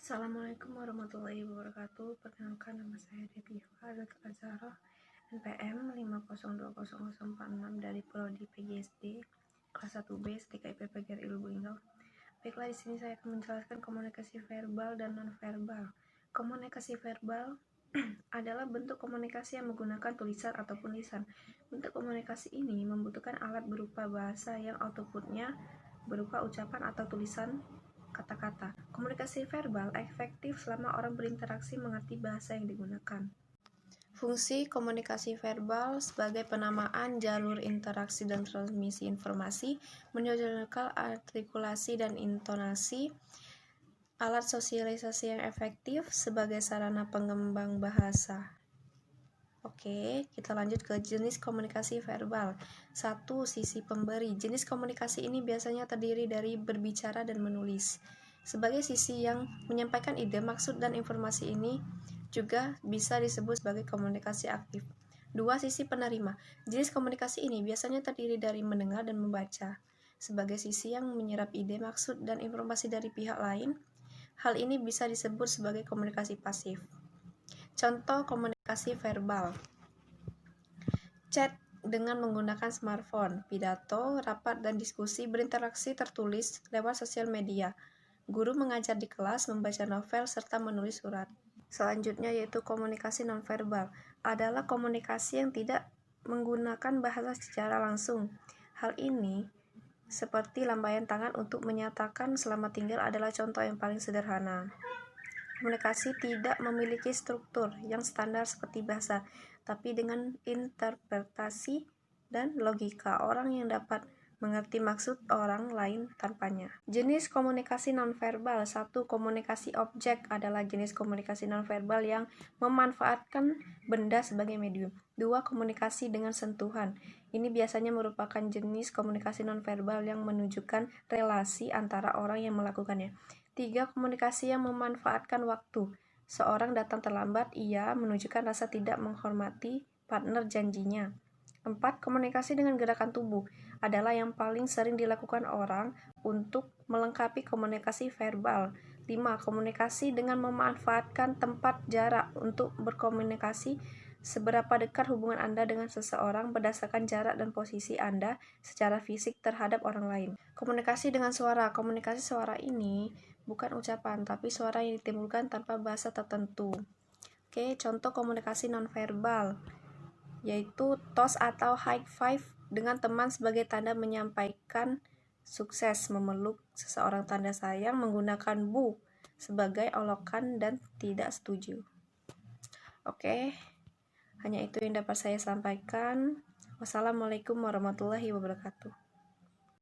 Assalamualaikum warahmatullahi wabarakatuh. Perkenalkan, nama saya Deviva Azhara, NPM 5020046 dari Prodi PGSD kelas 1B STK IP PGRI Lubuk. Baiklah, di sini saya akan menjelaskan komunikasi verbal dan nonverbal. Komunikasi verbal adalah bentuk komunikasi yang menggunakan tulisan ataupun lisan. Bentuk komunikasi ini membutuhkan alat berupa bahasa yang outputnya berupa ucapan atau tulisan kata-kata. Komunikasi verbal efektif selama orang berinteraksi mengerti bahasa yang digunakan. Fungsi komunikasi verbal sebagai penamaan jalur interaksi dan transmisi informasi, menunjukkan artikulasi dan intonasi, alat sosialisasi yang efektif sebagai sarana pengembang bahasa. Oke, kita lanjut ke jenis komunikasi verbal. 1. Sisi pemberi. Jenis komunikasi ini biasanya terdiri dari berbicara dan menulis. Sebagai sisi yang menyampaikan ide, maksud, dan informasi ini juga bisa disebut sebagai komunikasi aktif. 2. Sisi penerima. Jenis komunikasi ini biasanya terdiri dari mendengar dan membaca. Sebagai sisi yang menyerap ide, maksud, dan informasi dari pihak lain, hal ini bisa disebut sebagai komunikasi pasif. Contoh komunikasi verbal: chat dengan menggunakan smartphone, pidato, rapat, dan diskusi berinteraksi tertulis lewat sosial media, guru mengajar di kelas, membaca novel, serta menulis surat. Selanjutnya yaitu komunikasi nonverbal, adalah komunikasi yang tidak menggunakan bahasa secara langsung. Hal ini seperti lambaian tangan untuk menyatakan selamat tinggal adalah contoh yang paling sederhana. Komunikasi tidak memiliki struktur yang standar seperti bahasa, tapi dengan interpretasi dan logika orang yang dapat mengerti maksud orang lain tanpanya. Jenis komunikasi nonverbal. 1. Komunikasi objek adalah jenis komunikasi nonverbal yang memanfaatkan benda sebagai medium. 2. Komunikasi dengan sentuhan. Ini biasanya merupakan jenis komunikasi nonverbal yang menunjukkan relasi antara orang yang melakukannya. 3. Komunikasi yang memanfaatkan waktu. Seorang datang terlambat, ia menunjukkan rasa tidak menghormati partner janjinya. 4. Komunikasi dengan gerakan tubuh adalah yang paling sering dilakukan orang untuk melengkapi komunikasi verbal. 5. Komunikasi dengan memanfaatkan tempat, jarak untuk berkomunikasi. Seberapa dekat hubungan Anda dengan seseorang berdasarkan jarak dan posisi Anda secara fisik terhadap orang lain. Komunikasi dengan suara. Komunikasi suara ini bukan ucapan, tapi suara yang ditimbulkan tanpa bahasa tertentu. Oke, contoh komunikasi nonverbal yaitu toast atau high five dengan teman sebagai tanda menyampaikan sukses, memeluk seseorang tanda sayang, menggunakan bu sebagai olokan dan tidak setuju. Oke, hanya itu yang dapat saya sampaikan. Wassalamualaikum warahmatullahi wabarakatuh.